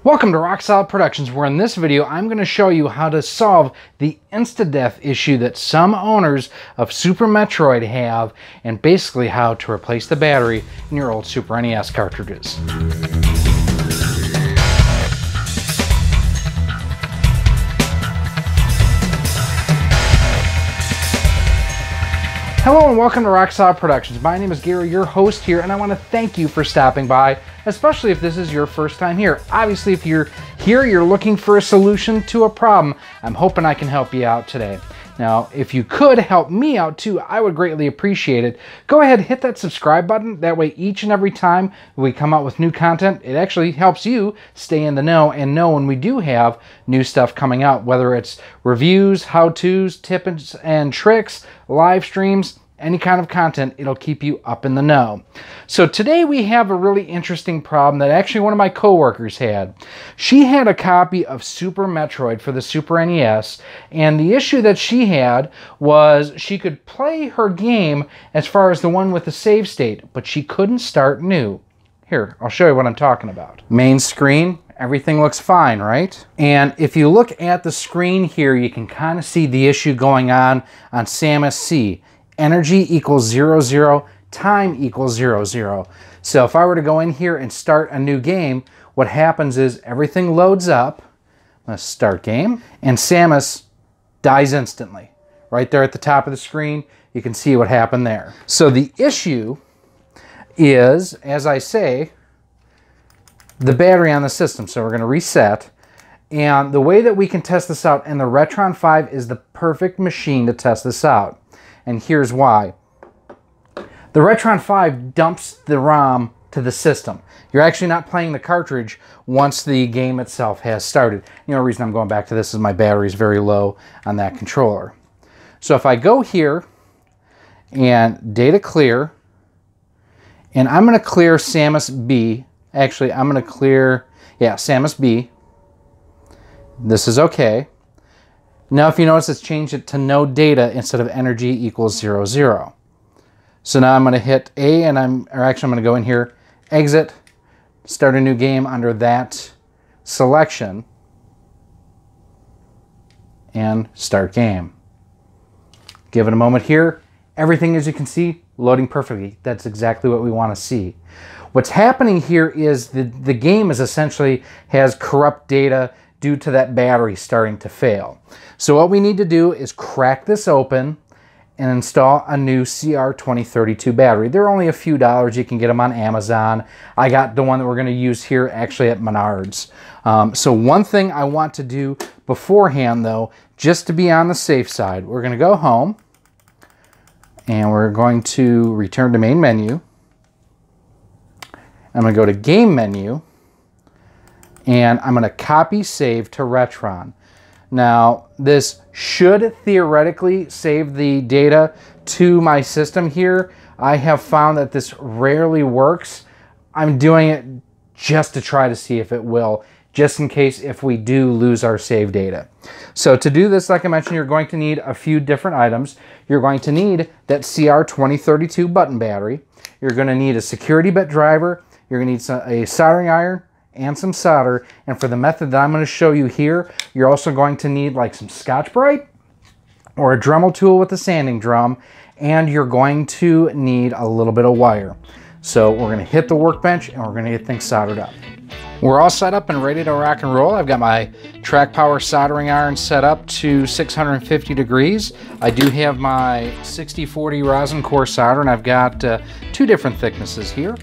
Welcome to Rock Solid Productions, where in this video I'm going to show you how to solve the Insta-Death issue that some owners of Super Metroid have, and basically how to replace the battery in your old Super NES cartridges. Hello and welcome to Rock Solid Productions. My name is Gary, your host here, and I want to thank you for stopping by, especially if this is your first time here. Obviously, if you're here, you're looking for a solution to a problem. I'm hoping I can help you out today. Now, if you could help me out too, I would greatly appreciate it. Go ahead and hit that subscribe button. That way, each and every time we come out with new content, it actually helps you stay in the know and know when we do have new stuff coming out, whether it's reviews, how-tos, tips and tricks, live streams, any kind of content, it'll keep you up in the know. So today we have a really interesting problem that actually one of my coworkers had. She had a copy of Super Metroid for the Super NES, and the issue that she had was she could play her game as far as the one with the save state, but she couldn't start new. Here, I'll show you what I'm talking about. Main screen, everything looks fine, right? And if you look at the screen here, you can kind of see the issue going on Samus C. Energy equals 0, 0, time equals 0, 0. So if I were to go in here and start a new game, what happens is everything loads up. Let's start game. And Samus dies instantly. Right there at the top of the screen, you can see what happened there. So the issue is, as I say, the battery on the system. So we're going to reset. And the way that we can test this out, and the Retron 5 is the perfect machine to test this out. And here's why. The Retron 5 dumps the ROM to the system. You're actually not playing the cartridge once the game itself has started. You know, the reason I'm going back to this is my battery is very low on that controller. So if I go here and data clear, and I'm going to clear Samus B. Actually, I'm going to clear, Samus B. This is okay. Now, if you notice, it's changed it to no data instead of energy equals 0, 0. So now I'm going to hit A, and I'm going to go in here, exit, start a new game under that selection, and start game. Give it a moment here. Everything, as you can see, loading perfectly. That's exactly what we want to see. What's happening here is the game is essentially has corrupt data due to that battery starting to fail. So what we need to do is crack this open and install a new CR2032 battery. They're only a few dollars. You can get them on Amazon. I got the one that we're going to use here actually at Menards. So one thing I want to do beforehand though, just to be on the safe side, we're going to go home and we're going to return to main menu. I'm going to go to game menu, and I'm going to copy save to Retron. Now, this should theoretically save the data to my system here. I have found that this rarely works. I'm doing it just to try to see if it will, just in case if we do lose our save data. So to do this, like I mentioned, you're going to need a few different items. You're going to need that CR2032 button battery. You're going to need a security bit driver. You're going to need a soldering iron and some solder. And for the method that I'm going to show you here, you're also going to need like some Scotch-Brite or a Dremel tool with a sanding drum, and you're going to need a little bit of wire. So we're going to hit the workbench and we're going to get things soldered up. We're all set up and ready to rock and roll. I've got my track power soldering iron set up to 650 degrees. I do have my 6040 rosin core solder, and I've got two different thicknesses here.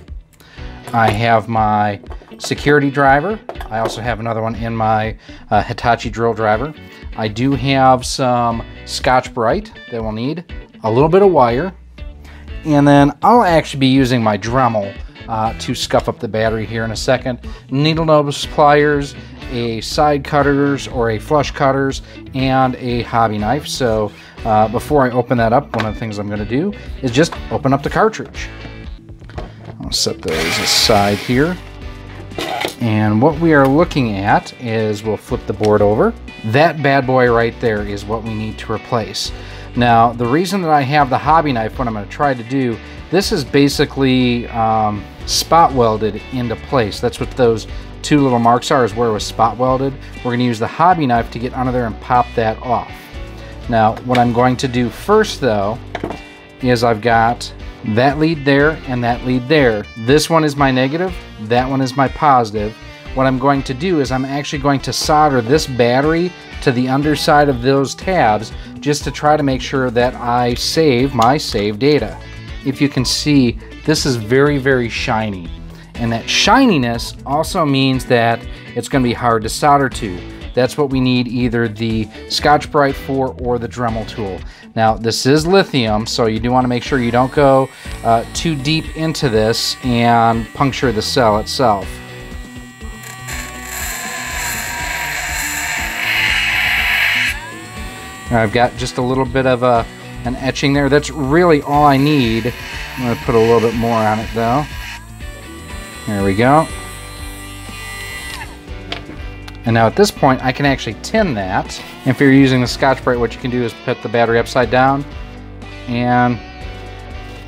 I have my security driver. I also have another one in my Hitachi drill driver. I do have some Scotch-Brite that we'll need, a little bit of wire, and then I'll actually be using my Dremel to scuff up the battery here in a second. Needle nose pliers, a side cutters or a flush cutters, and a hobby knife. So before I open that up, one of the things I'm going to do is just open up the cartridge. I'll set those aside here. And what we are looking at is, we'll flip the board over. That bad boy right there is what we need to replace. Now, the reason that I have the hobby knife, what I'm going to try to do, this is basically spot welded into place. That's what those two little marks are is where it was spot welded. We're going to use the hobby knife to get under there and pop that off. Now, what I'm going to do first, though, is I've got that lead there and that lead there. This one is my negative, that one is my positive. What I'm going to do is I'm actually going to solder this battery to the underside of those tabs just to try to make sure that I save my save data. If you can see, this is very, very shiny. And that shininess also means that it's going to be hard to solder to. That's what we need either the Scotch-Brite for or the Dremel tool. Now, this is lithium, so you do want to make sure you don't go too deep into this and puncture the cell itself. Now, I've got just a little bit of an etching there. That's really all I need. I'm going to put a little bit more on it, though. There we go. And now at this point, I can actually tin that. If you're using the Scotch-Brite, what you can do is put the battery upside down and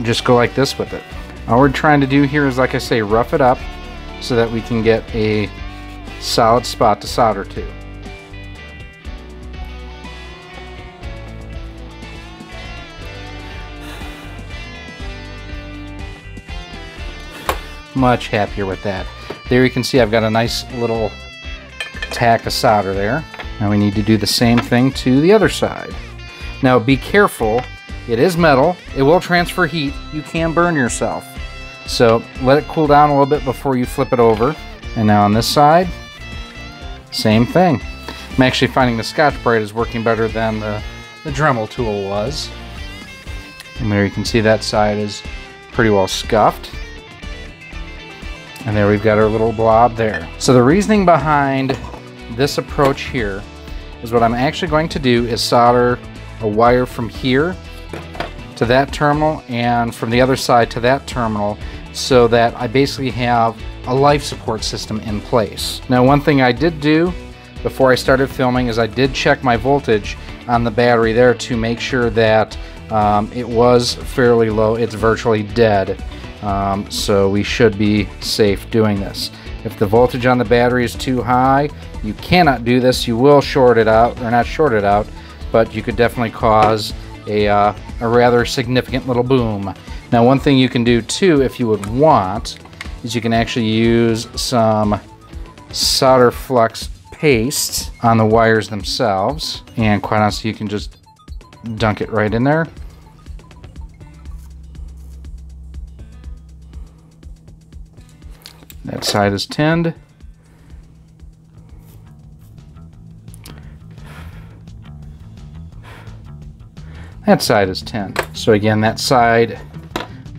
just go like this with it. All we're trying to do here is, like I say, rough it up so that we can get a solid spot to solder to. Much happier with that. There you can see I've got a nice little tack of solder there. Now we need to do the same thing to the other side. Now be careful, it is metal, it will transfer heat, you can burn yourself. So let it cool down a little bit before you flip it over. And now on this side, same thing. I'm actually finding the Scotch-Brite is working better than the Dremel tool was. And there you can see that side is pretty well scuffed. And there we've got our little blob there. So the reasoning behind this approach here is what I'm actually going to do is solder a wire from here to that terminal and from the other side to that terminal so that I basically have a life support system in place. Now, one thing I did do before I started filming is I did check my voltage on the battery there to make sure that it was fairly low. It's virtually dead. So we should be safe doing this. If the voltage on the battery is too high, you cannot do this. You will short it out, or not short it out, but you could definitely cause a rather significant little boom. Now, one thing you can do too, if you would want, is you can actually use some solder flux paste on the wires themselves, and quite honestly, you can just dunk it right in there. That side is tinned. That side is tinned. So again, that side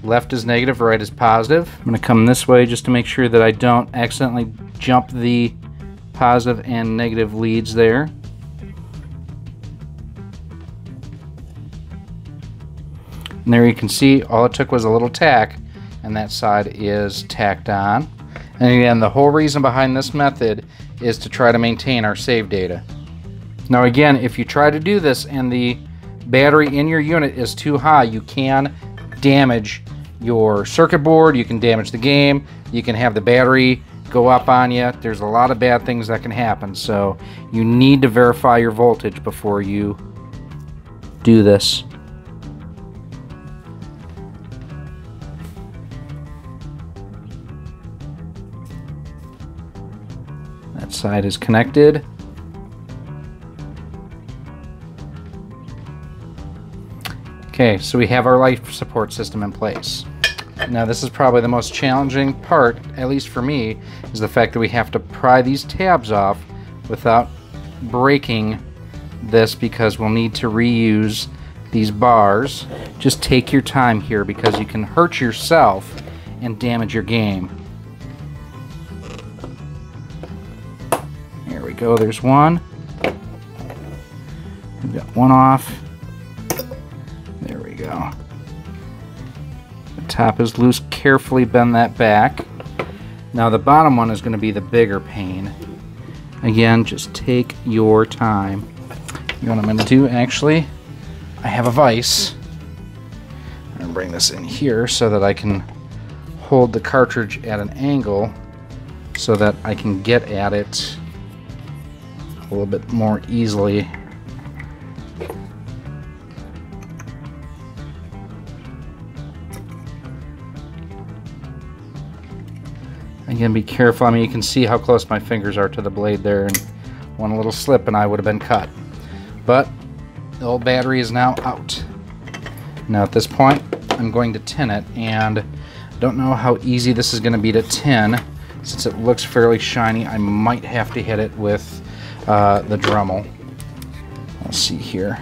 left is negative, right is positive. I'm going to come this way just to make sure that I don't accidentally jump the positive and negative leads there. And there you can see all it took was a little tack, and that side is tacked on. And again, the whole reason behind this method is to try to maintain our save data. Now again, if you try to do this and the battery in your unit is too high, you can damage your circuit board, you can damage the game, you can have the battery go up on you. There's a lot of bad things that can happen, so you need to verify your voltage before you do this. That side is connected. Okay, so we have our life support system in place. Now this is probably the most challenging part, at least for me, is the fact that we have to pry these tabs off without breaking this, because we'll need to reuse these bars. Just take your time here, because you can hurt yourself and damage your game. There we go, there's one. We've got one off. There we go. The top is loose. Carefully bend that back. Now the bottom one is going to be the bigger pain. Again, just take your time. You know what I'm going to do, actually? I have a vise. I'm going to bring this in here so that I can hold the cartridge at an angle so that I can get at it a little bit more easily. Again, be careful. I mean, you can see how close my fingers are to the blade there, and one little slip and I would have been cut. But the old battery is now out. Now at this point, I'm going to tin it, and I don't know how easy this is going to be to tin. Since it looks fairly shiny, I might have to hit it with the Dremel. Let's see here.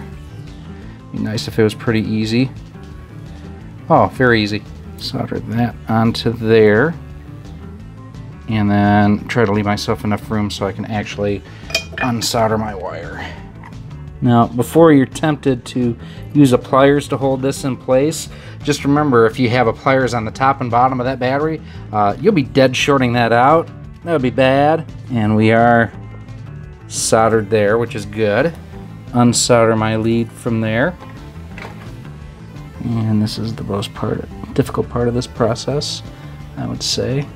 Be nice if it was pretty easy. Oh, very easy. Solder that onto there. And then try to leave myself enough room so I can actually unsolder my wire. Now, before you're tempted to use a pliers to hold this in place, just remember, if you have a pliers on the top and bottom of that battery, you'll be dead shorting that out. That would be bad. And we are soldered there, which is good. Unsolder my lead from there. And this is the most difficult part of this process, I would say.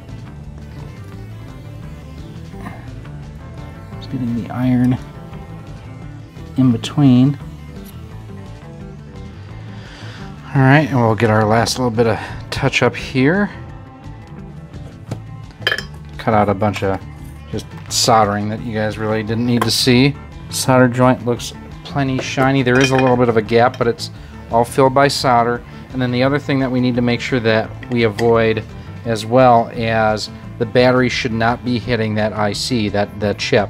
Getting the iron in between. Alright, and we'll get our last little bit of touch up here. Cut out a bunch of just soldering that you guys really didn't need to see. Solder joint looks plenty shiny. There is a little bit of a gap, but it's all filled by solder. And then the other thing that we need to make sure that we avoid as well as the battery should not be hitting that IC, that chip.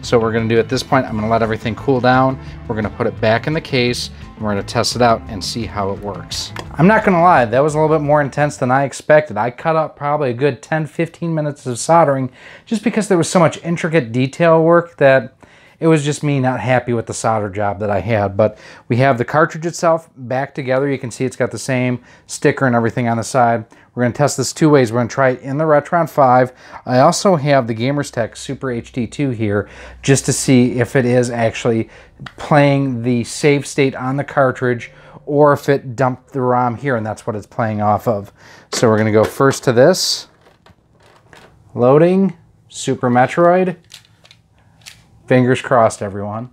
So what we're going to do at this point, I'm going to let everything cool down. We're going to put it back in the case, and we're going to test it out and see how it works. I'm not going to lie, that was a little bit more intense than I expected. I cut up probably a good 10-15 minutes of soldering just because there was so much intricate detail work that it was just me not happy with the solder job that I had. But we have the cartridge itself back together. You can see it's got the same sticker and everything on the side. We're going to test this two ways. We're going to try it in the Retron 5. I also have the Gamerstech Super HD2 here just to see if it is actually playing the save state on the cartridge or if it dumped the ROM here and that's what it's playing off of. So we're going to go first to this. Loading. Super Metroid. Fingers crossed, everyone.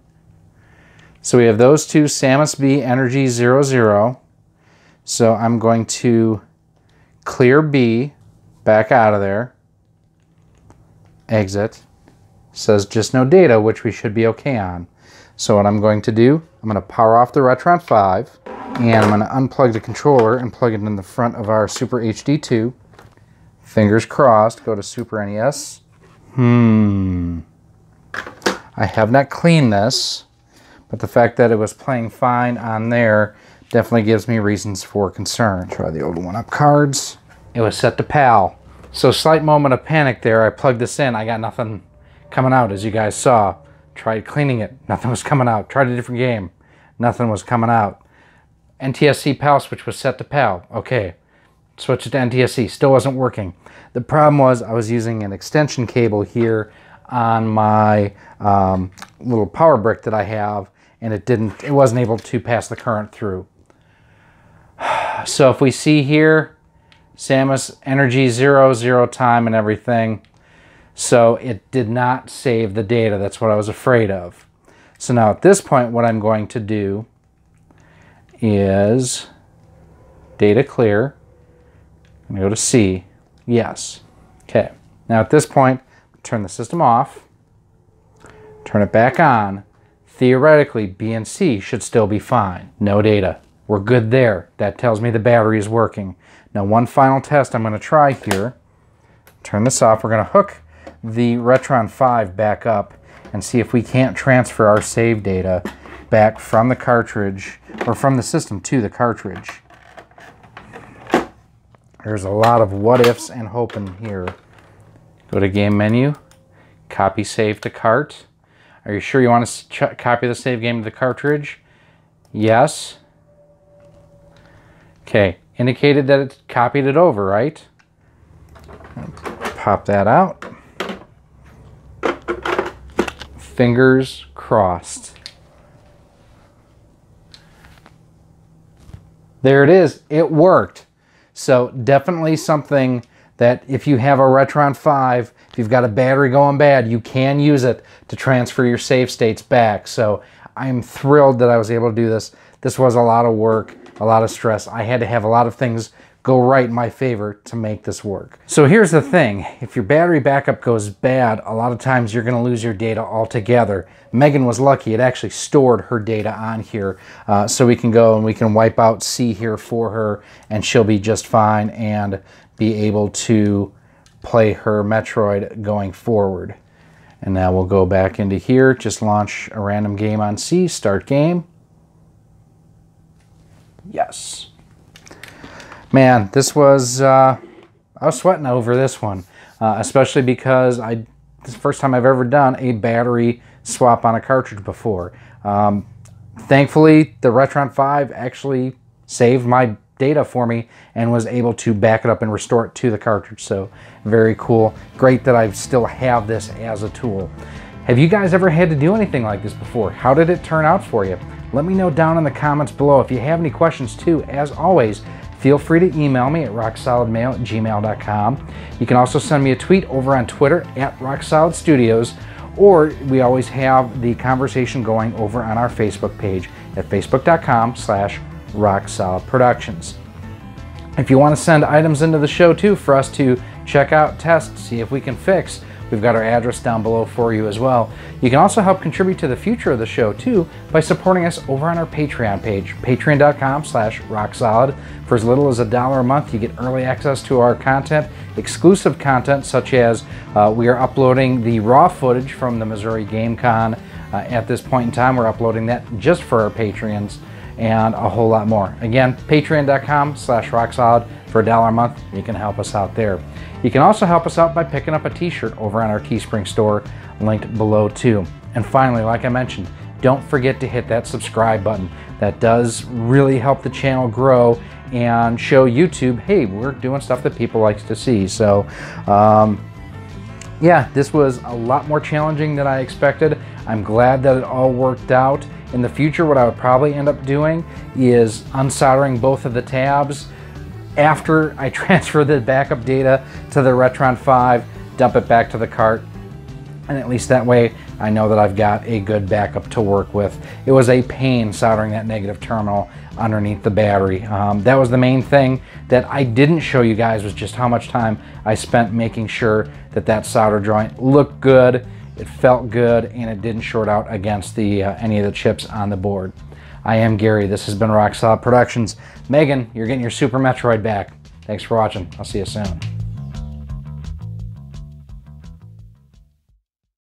So we have those two, Samus B, Energy 00. So I'm going to clear B, back out of there, exit. Says just no data, which we should be okay on. So what I'm going to do, I'm going to power off the Retron 5, and I'm going to unplug the controller and plug it in the front of our Super HD2. Fingers crossed, go to Super NES. I have not cleaned this, but the fact that it was playing fine on there definitely gives me reasons for concern. Try the old one-up cards. It was set to PAL. So slight moment of panic there. I plugged this in. I got nothing coming out, as you guys saw. Tried cleaning it. Nothing was coming out. Tried a different game. Nothing was coming out. NTSC PAL switch was set to PAL. Okay. Switch it to NTSC. Still wasn't working. The problem was I was using an extension cable here on my little power brick that I have, and it wasn't able to pass the current through. So if we see here, Samus Energy 00 time and everything, so it did not save the data. That's what I was afraid of. So now at this point, what I'm going to do is data clear. I'm going to go to C. Yes. Okay. Now at this point, turn the system off, turn it back on. Theoretically, B and C should still be fine. No data. We're good there. That tells me the battery is working. Now one final test I'm going to try here. Turn this off. We're going to hook the Retron 5 back up and see if we can't transfer our save data back from the cartridge, or from the system to the cartridge. There's a lot of what ifs and hoping here. Go to game menu, copy save to cart. Are you sure you want to copy the save game to the cartridge? Yes. Okay, indicated that it copied it over, right? Pop that out. Fingers crossed. There it is, it worked. So definitely something that if you have a Retron 5, if you've got a battery going bad, you can use it to transfer your save states back. So I'm thrilled that I was able to do this. This was a lot of work, a lot of stress. I had to have a lot of things go right in my favor to make this work. So here's the thing, if your battery backup goes bad, a lot of times you're gonna lose your data altogether. Megan was lucky, it actually stored her data on here, so we can go and we can wipe out C here for her, and she'll be just fine and be able to play her Metroid going forward. And now we'll go back into here, just launch a random game on C, start game. Yes. Man, this was, I was sweating over this one, especially because this is the first time I've ever done a battery swap on a cartridge before. Thankfully, the Retron 5 actually saved my data for me and was able to back it up and restore it to the cartridge. So very cool. Great that I still have this as a tool. Have you guys ever had to do anything like this before? How did it turn out for you? Let me know down in the comments below. If you have any questions too, as always, feel free to email me at rocksolidmail@gmail.com. You can also send me a tweet over on Twitter at RockSolidStudios, or we always have the conversation going over on our Facebook page at facebook.com/RockSolidProductions. If you want to send items into the show too for us to check out, test, see if we can fix, we've got our address down below for you as well. You can also help contribute to the future of the show too by supporting us over on our Patreon page, patreon.com/rocksolid. For as little as $1 a month, you get early access to our content, exclusive content such as we are uploading the raw footage from the Missouri Game Con. At this point in time, we're uploading that just for our Patreons, and a whole lot more. Again, patreon.com/rocksolid. For $1 a month, you can help us out there. You can also help us out by picking up a t-shirt over on our Teespring store, linked below too. And finally, like I mentioned, don't forget to hit that subscribe button. That does really help the channel grow and show YouTube, hey, we're doing stuff that people like to see. So yeah, this was a lot more challenging than I expected. I'm glad that it all worked out. In the future, what I would probably end up doing is unsoldering both of the tabs after I transfer the backup data to the Retron 5, dump it back to the cart, and at least that way I know that I've got a good backup to work with. It was a pain soldering that negative terminal underneath the battery. That was the main thing that I didn't show you guys, was just how much time I spent making sure that that solder joint looked good, it felt good, and it didn't short out against the any of the chips on the board. I am Gary. This has been Rock Solid Productions. Megan, you're getting your Super Metroid back. Thanks for watching. I'll see you soon.